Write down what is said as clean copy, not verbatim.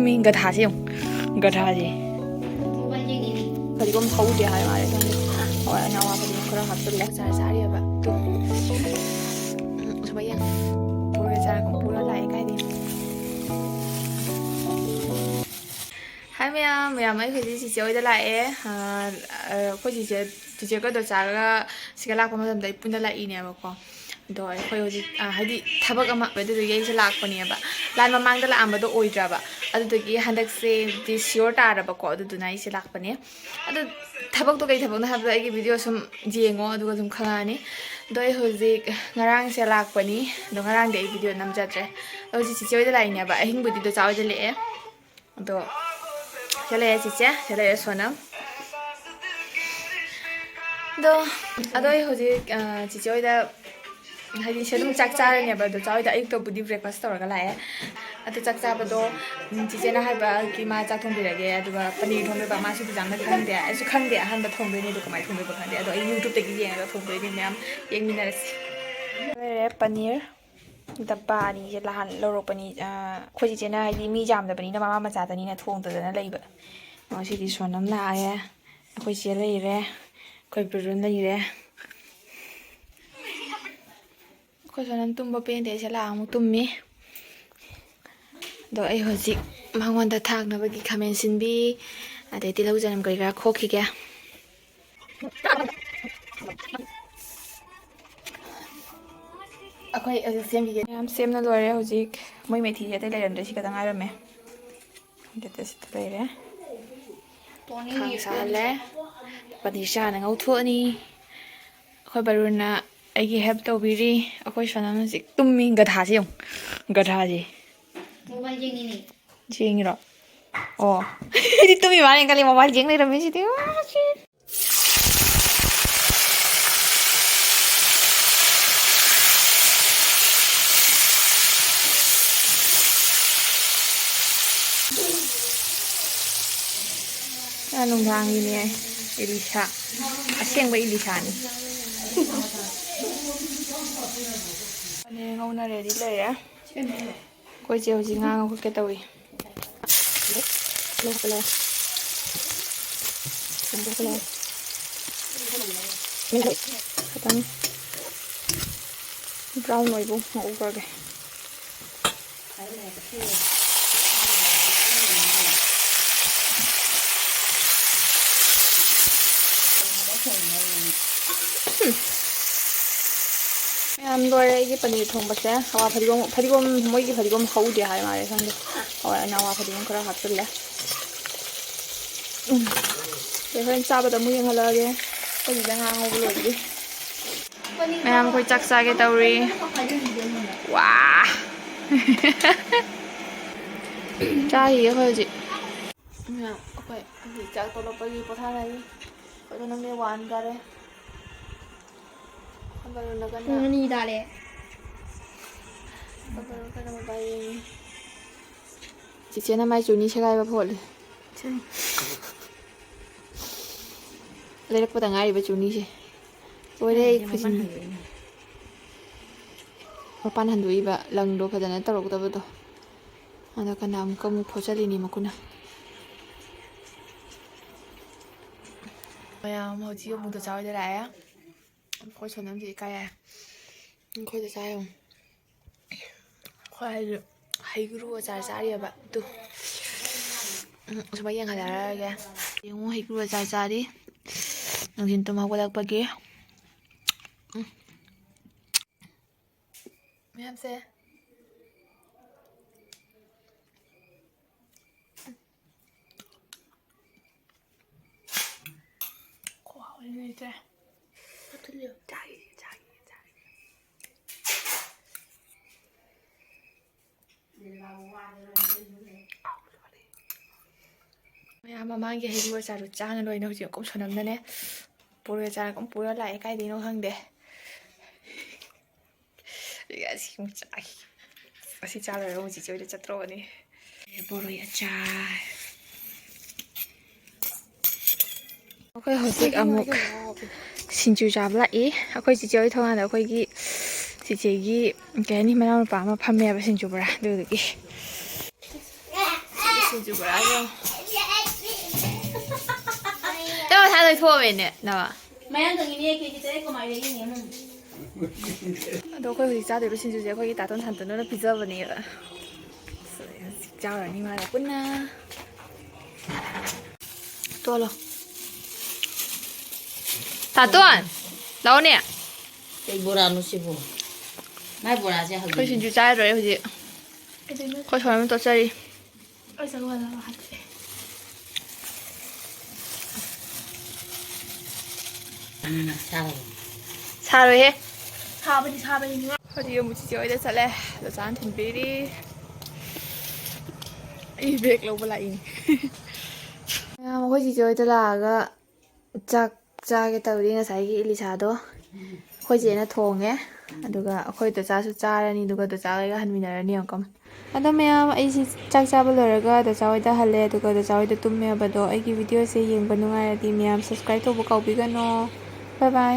ꯃꯤ ꯒꯙꯥꯁꯦ ꯌꯦꯡꯉꯨ ꯒꯙꯥꯁꯦ ꯐꯗꯤꯒꯣꯝ ꯍꯧꯗꯦ ꯍꯥꯏ ꯃꯥꯜꯂꯦ ꯈꯪꯗꯦ ꯍꯣꯏ ꯑꯅꯥꯋꯥ ꯐꯗꯤꯒꯣꯝ ꯈꯔ ꯍꯥꯞꯆꯤꯜꯂꯦ ꯆꯥꯔꯤꯑꯕ ꯑꯗꯨ ꯁꯨꯃꯥꯏ ꯌꯦꯡ ꯄꯨꯔꯒ ꯆꯥꯔꯒ ꯄꯨꯔ ꯂꯥꯛꯑꯦ ꯀꯥꯏꯗꯦ ꯍꯥꯏ ꯃꯌꯥꯝ ꯑꯩ ꯍꯧꯖꯤꯛ ꯆꯤꯆꯦ ꯍꯣꯏꯗ ꯂꯥꯛꯑꯦ ꯑꯩꯈꯣꯏ ꯆꯤꯆꯦꯒꯗꯣ ꯆꯥꯔꯒ ꯁꯤꯒ ꯂꯥꯛꯄ ꯃꯇꯝꯗ ꯑꯩ ꯄꯨꯟꯅ ꯂꯥꯛꯏꯅꯦꯕꯀꯣ ꯑꯗꯣ ꯑꯩꯈꯣꯏ ꯍꯧꯖꯤꯛ ꯍꯥꯏꯗꯤ ꯊꯕꯛ ꯑꯃ ꯑꯗꯨꯗꯒꯤ ꯑꯩꯁꯦ ꯂꯥꯛꯄꯅꯦꯕ ꯂꯥꯟ ꯃꯃꯥꯡꯗ ꯂꯥꯛꯑꯝꯕꯗꯣ ꯑꯣꯏꯗ꯭ꯔꯕ ꯑꯗꯨꯗꯒꯤ ꯍꯟꯗꯛꯁꯦ ꯁꯤꯌꯣꯔ ꯇꯥꯔꯕꯀꯣ ꯑꯗꯨꯗꯨꯅ ꯑꯩꯁꯦ ꯂꯥꯛꯄꯅꯦ ꯑꯗꯣ ꯊꯕꯛꯇꯣ ꯀꯩ ꯊꯕꯛꯅꯣ ꯍꯥꯏꯕꯗꯣ ꯑꯩꯒꯤ ꯚꯤꯗꯤꯑꯣ ꯁꯨꯝ ꯌꯦꯡꯉꯣ ꯑꯗꯨꯒ ꯑꯗꯨꯝ ꯈꯪꯉꯛꯑꯅꯤ ꯑꯗꯣ ꯑꯩ ꯍꯧꯖꯤꯛ ꯉꯔꯥꯡꯁꯦ ꯂꯥꯛꯄꯅꯤ ꯑꯗꯣ ꯉꯔꯥꯡꯗꯤ ꯑꯩ ꯚꯤꯗꯤꯑꯣ ꯅꯝꯖꯗ꯭ꯔꯦ ꯑꯗꯣ ꯍꯧꯖꯤꯛ ꯆꯤꯆꯦ ꯍꯣꯏꯗ ꯂꯥꯛꯏꯅꯦꯕ ꯑꯍꯤꯡꯕꯨꯗꯤꯗꯣ ꯆꯥ ꯍꯣꯏꯗ ꯂꯦꯛꯑꯦ ꯑꯗꯣ ꯁꯤꯗ ꯂꯩꯔꯦ ꯆꯤꯆꯦ ꯁꯤꯗ ꯂꯩꯔꯦ ꯁꯣꯅꯝ ꯑꯗꯣ ꯑꯩ ꯍꯧꯖꯤꯛ ꯆꯤꯆꯦ ꯍꯣꯏꯗ ꯍꯥꯏꯗꯤ ꯁꯤ ꯑꯗꯨꯝ ꯆꯥꯛ ꯆꯥꯔꯅꯦꯕ ꯑꯗꯣ ꯆꯥ ꯍꯣꯏꯗ ꯑꯌꯨꯛꯇꯕꯨꯗꯤ ꯕ꯭ꯔꯦꯛꯐꯥꯁ ꯇꯧꯔꯒ ꯂꯥꯛꯑꯦ ꯑꯗꯣ ꯆꯥꯛ ꯆꯥꯕꯗꯣ ꯆꯤꯆꯦꯅ ꯍꯥꯏꯕꯒꯤ ꯃꯥ ꯆꯥꯛ ꯊꯣꯡꯕꯤꯔꯒꯦ ꯑꯗꯨꯒ ꯄꯅꯤꯔ ꯊꯣꯡꯗꯣꯏꯕ ꯃꯥꯁꯨ ꯌꯥꯝꯅ ꯈꯪꯗꯦ ꯑꯩꯁꯨ ꯈꯪꯗꯦ ꯑꯍꯥꯟꯕ ꯊꯣꯡꯗꯣꯏꯅꯦ ꯑꯗꯣ ꯀꯃꯥꯏꯅ ꯊꯣꯡꯗꯣꯏꯕ ꯈꯪꯗꯦ ꯑꯗꯣ ꯑꯩ ꯌꯨꯇ꯭ꯌꯨꯕꯇꯒꯤ ꯌꯦꯡꯉꯒ ꯊꯣꯡꯗꯣꯏꯅꯦ ꯃꯌꯥꯝ ꯌꯦꯡꯃꯤꯟꯅꯔꯁꯤ ꯂꯩꯔꯦ ꯄꯅꯤꯔ ꯗꯕꯥ ꯑꯅꯤꯁꯦ ꯅꯍꯥꯟ ꯂꯧꯔꯛꯄꯅꯤ ꯑꯩꯈꯣꯏ ꯆꯤꯆꯦꯅ ꯍꯥꯏꯗꯤ ꯃꯤ ꯌꯥꯝꯗꯕꯅꯤꯅ ꯃꯃꯥ ꯃꯆꯥꯗꯅꯤꯅ ꯊꯣꯡꯗꯗꯅ ꯂꯩꯕ ꯉꯁꯤꯗꯤ ꯁꯣꯅꯝ ꯂꯥꯛꯑꯦ ꯑꯩꯈꯣꯏ ꯆꯦ ꯂꯩꯔꯦ ꯑꯩꯈꯣꯏ ꯕ꯭ꯔꯗꯔ ꯂꯩꯔꯦ ꯑꯩꯈꯣꯏ ꯁꯣꯅꯝ ꯇꯨꯝꯕ ꯄꯦꯟꯗꯦ ꯑꯩꯁꯦ ꯂꯥꯛꯑ ꯑꯃꯨꯛ ꯇꯨꯝꯃꯤ ꯑꯗꯣ ꯑꯩ ꯍꯧꯖꯤꯛ ꯃꯉꯣꯟꯗ ꯊꯥꯛꯅꯕꯒꯤ ꯈꯥꯃꯦꯟ ꯁꯤꯟꯕꯤ ꯑꯗꯩ ꯇꯤꯜꯍꯧ ꯆꯅꯝ ꯀꯔꯤ ꯀꯔꯥ ꯈꯣꯛꯈꯤꯒꯦ ꯑꯩꯈꯣꯏ ꯍꯧꯖꯤꯛ ꯁꯦꯝꯈꯤꯒꯦ ꯃꯌꯥꯝ ꯁꯦꯝꯅ ꯂꯣꯏꯔꯦ ꯍꯧꯖꯤꯛ ꯃꯣꯏ ꯃꯩꯊꯤꯁꯦ ꯑꯇꯩ ꯂꯩꯔꯝꯗ꯭ꯔꯦ ꯁꯤ ꯈꯛꯇꯪ ꯉꯥꯏꯔꯝꯃꯦ ꯁꯤꯗ ꯂꯩꯔꯦ ꯈꯥꯡ ꯁꯥꯍꯜꯂꯦ ꯄꯅꯤꯔ ꯆꯥꯅ ꯉꯧꯊꯣꯛꯑꯅꯤ ꯑꯩꯈꯣꯏ ꯕꯔꯨꯟꯅ ꯑꯩꯒꯤ ꯍꯦꯜꯞ ꯇꯧꯕꯤꯔꯤ ꯑꯩꯈꯣꯏ ꯁꯣꯅꯝ ꯍꯧꯖꯤꯛ ꯇꯨꯝꯃꯤ ꯒꯙꯥꯁꯦ ꯌꯦꯡꯉꯨ ꯒꯙꯥꯁꯦ ꯌꯦꯡꯉꯤꯔꯣ ꯑꯣ ꯑꯩꯗꯤ ꯇꯨꯝꯃꯤ ꯃꯥꯜꯅꯦ ꯈꯜꯂꯤ ꯃꯣꯕꯥꯏꯜ ꯌꯦꯡ ꯂꯩꯔꯝꯃꯦ ꯁꯤꯗꯤ ꯅꯨꯡꯗꯥꯡꯒꯤꯅꯦ ꯏꯂꯤꯁꯥ ꯑꯁꯦꯡꯕ ꯏꯂꯤꯁꯥꯅꯤ ꯄꯅꯤꯔ ꯉꯧꯅ ꯔꯦꯗꯤ ꯂꯩꯔꯦ ꯑꯩꯈꯣꯏ ꯆꯦ ꯍꯧꯖꯤꯛ ꯉꯥ ꯉꯧꯈꯠꯀꯦ ꯇꯧꯏ ꯈꯤꯇꯪ ꯕ꯭ꯔꯥꯎꯟ ꯑꯣꯏꯕ ꯉꯧꯈ꯭ꯔꯒꯦ ꯃꯌꯥꯝ ꯂꯣꯏꯔꯦ ꯑꯩꯒꯤ ꯄꯅꯤꯔ ꯊꯣꯡꯕꯁꯦ ꯍꯋꯥ ꯐꯗꯤꯒꯣꯝ ꯃꯣꯏꯒꯤ ꯐꯗꯤꯒꯣꯝ ꯍꯧꯗꯦ ꯍꯥꯏ ꯃꯥꯜꯂꯦ ꯈꯪꯗꯦ ꯍꯋꯥꯏ ꯑꯅꯥꯋꯥ ꯐꯗꯤꯒꯣꯝ ꯈꯔ ꯍꯥꯞꯆꯤꯜꯂꯦ ꯍꯣꯔꯦꯟ ꯆꯥꯕꯗ ꯑꯃꯨꯛ ꯌꯦꯡꯍꯜꯂꯛꯑꯒꯦ ꯍꯧꯖꯤꯛꯇ ꯉꯥ ꯉꯧꯕ ꯂꯣꯏꯗ꯭ꯔꯤ ꯃꯌꯥꯝ ꯑꯩꯈꯣꯏ ꯆꯥꯛ ꯆꯥꯒꯦ ꯇꯧꯔꯤ ꯋꯥ ꯆꯥꯔꯤꯌꯦ ꯑꯩꯈꯣꯏ ꯍꯧꯖꯤꯛ ꯑꯩꯈꯣꯏ ꯍꯧꯖꯤꯛ ꯆꯥꯛ ꯇꯣꯛꯂꯛꯄꯒꯤ ꯄꯣꯊꯥꯅꯔꯤ ꯑꯗꯨ ꯅꯪꯗꯤ ꯋꯥꯟ ꯇꯥꯔꯦ ꯄꯨꯡ 2 ꯇꯥꯔꯦ ꯆꯤꯆꯦꯅ ꯃꯥꯏ ꯆꯨꯅꯤ ꯁꯦꯒꯥꯏꯕ ꯐꯣꯠꯂꯤ ꯂꯩꯔꯛꯄꯗ ꯉꯥꯏꯔꯤꯕ ꯆꯨꯅꯤꯁꯦ ꯂꯣꯏꯔꯦ ꯑꯩ ꯈꯨꯖꯤꯟ ꯃꯄꯥꯟ ꯍꯟꯗꯣꯛꯏꯕ ꯂꯪꯗꯣ ꯐꯖꯅ ꯇꯧꯔꯛꯇꯕꯗꯣ ꯑꯗꯣ ꯀꯅꯥ ꯑꯃꯨꯛ ꯐꯣꯠꯆꯜꯂꯤꯅꯤ ꯃꯈꯨꯠꯅ ꯃꯌꯥꯝ ꯍꯧꯖꯤꯛ ꯑꯃꯨꯛꯇ ꯆꯥꯎꯏꯗ ꯂꯥꯛꯑꯦ ꯑꯩꯈꯣꯏ ꯁꯣꯅꯝꯁꯦ ꯏꯀꯥꯏ ꯌꯥꯏ ꯑꯩꯈꯣꯏꯗ ꯆꯥꯏ ꯑꯩꯈꯣꯏ ꯍꯩꯒ꯭ꯔꯨ ꯑꯆꯥꯔ ꯆꯥꯔꯤꯑꯕ ꯑꯗꯨ ꯁꯨꯃꯥꯏ ꯌꯦꯡꯍꯜꯂꯔꯒꯦ ꯌꯦꯡꯉꯨ ꯍꯩꯒ꯭ꯔꯨ ꯑꯆꯥꯔ ꯆꯥꯔꯤ ꯅꯨꯡꯊꯤꯟ ꯇꯨꯝ ꯍꯧꯒꯠꯂꯛꯄꯒꯤ ꯃꯌꯥꯝꯁꯦ ꯂꯩꯇ꯭ꯔꯦ ꯃꯌꯥꯝ ꯃꯃꯥꯡꯒꯤ ꯍꯩꯒ꯭ꯔꯨ ꯑꯆꯥꯔꯗꯨ ꯆꯥꯅ ꯂꯣꯏꯅ ꯍꯧꯖꯤꯛ ꯑꯀꯨꯞ ꯁꯣꯅꯝꯅꯅꯦ ꯄꯨꯔꯒ ꯆꯥꯔꯒ ꯄꯨꯔ ꯂꯥꯛꯑꯦ ꯀꯥꯏꯗꯩꯅꯣ ꯈꯪꯗꯦ ꯑꯁꯤ ꯆꯥ ꯂꯣꯏꯔꯒ ꯍꯧꯖꯤꯛ ꯆꯤꯆꯦ ꯍꯣꯏꯗ ꯆꯠꯇ꯭ꯔꯣꯕꯅꯤ ꯕꯣꯔꯣꯏ ꯑꯆꯥꯔ ꯑꯩꯈꯣꯏ ꯍꯧꯖꯤꯛ ꯑꯃꯨꯛ ꯁꯤꯡꯖꯨ ꯆꯥꯕ ꯂꯥꯛꯏ ꯑꯩꯈꯣꯏ ꯆꯤꯆꯦ ꯍꯣꯏ ꯊꯣꯡꯒꯥꯟꯗ ꯑꯩꯈꯣꯏꯒꯤ ꯆꯤꯆꯦꯒꯤ ꯀꯩ ꯍꯥꯏꯅꯤ ꯃꯅꯥꯎꯅꯨꯄꯥ ꯑꯃ ꯐꯝꯃꯦꯕ ꯁꯤꯡꯖꯨ ꯕꯣꯔꯥ ꯑꯗꯨꯗꯨꯒꯤ ꯁꯤꯡꯖꯨ ꯕꯣꯔꯥꯗꯣ ꯅꯪ ꯃꯁꯥ ꯂꯣꯏꯊꯣꯛꯑꯃꯦꯅꯦ ꯅꯋꯥ ꯑꯗꯣ ꯑꯩꯈꯣꯏ ꯍꯧꯖꯤꯛ ꯆꯥꯗꯣꯏꯕ ꯁꯤꯡꯖꯨꯁꯦ ꯑꯩꯈꯣꯏꯒꯤ ꯇꯥꯇꯣꯟ ꯊꯟꯇꯅꯨꯅ ꯄꯤꯖꯕꯅꯦꯕ ꯍꯧꯖꯤꯛ ꯆꯥꯎꯔꯅꯤ ꯃꯥꯒ ꯄꯨꯟꯅ ꯇꯣꯠꯂꯣ ꯇꯥꯇꯣꯟ ꯂꯥꯛꯑꯣꯅꯦ ꯀꯩ ꯕꯣꯔꯥꯅꯣ ꯁꯤꯕꯨ ꯃꯥꯏ ꯕꯣꯔꯥꯁꯦ ꯑꯩꯈꯣꯏ ꯍꯧꯖꯤꯛ ꯁꯤꯡꯖꯨ ꯆꯥꯔꯔꯣꯏ ꯍꯧꯖꯤꯛ ꯑꯩꯈꯣꯏ ꯁꯣꯏ ꯑꯃ ꯇꯣꯠꯆꯔꯤ ꯁꯥꯔꯕ ꯁꯥꯔꯣꯏꯍꯦ ꯁꯥꯕꯅꯤ ꯍꯧꯖꯤꯛ ꯑꯃꯨꯛ ꯆꯤꯆꯦ ꯍꯣꯏꯗ ꯆꯠꯂꯦ ꯑꯗꯣ ꯆꯥꯅ ꯊꯤꯟꯕꯤꯔꯤ ꯑꯩ ꯕꯦꯛ ꯂꯧꯕ ꯂꯥꯛꯏꯅꯦ ꯃꯌꯥꯝ ꯑꯩꯈꯣꯏ ꯆꯤꯆꯦ ꯍꯣꯏꯗ ꯂꯥꯛꯑꯒ ꯆꯥꯛ ꯆꯥꯒꯦ ꯇꯧꯔꯤ ꯉꯁꯥꯏꯒꯤ ꯏꯂꯤꯁꯥꯗꯣ ꯑꯩꯈꯣꯏ ꯆꯦꯅ ꯊꯣꯡꯉꯦ ꯑꯗꯨꯒ ꯑꯩꯈꯣꯏ ꯗꯆꯥꯁꯨ ꯆꯥꯔꯅꯤ ꯑꯗꯨꯒ ꯗꯆꯥꯒꯩꯒ ꯍꯟꯃꯤꯟꯅꯔꯅꯤ ꯑꯃꯨꯛꯀ ꯑꯗꯣ ꯃꯌꯥꯝ ꯑꯩꯁꯤ ꯆꯥꯛ ꯆꯥꯕ ꯂꯣꯏꯔꯒ ꯗꯆꯥ ꯍꯣꯏꯗ ꯍꯜꯂꯦ ꯑꯗꯨꯒ ꯗꯆꯥ ꯍꯣꯏꯗ ꯇꯨꯝꯃꯦꯕꯗꯣ ꯑꯩꯒꯤ ꯚꯤꯗꯤꯑꯣꯁꯦ ꯌꯦꯡꯕ ꯅꯨꯡꯉꯥꯏꯔꯗꯤ ꯃꯌꯥꯝ ꯁꯕꯁꯀ꯭ꯔꯥꯏꯕ ꯇꯧꯕ ꯀꯥꯎꯕꯤꯒꯅꯣ ꯕꯥꯏ ꯕꯥꯏ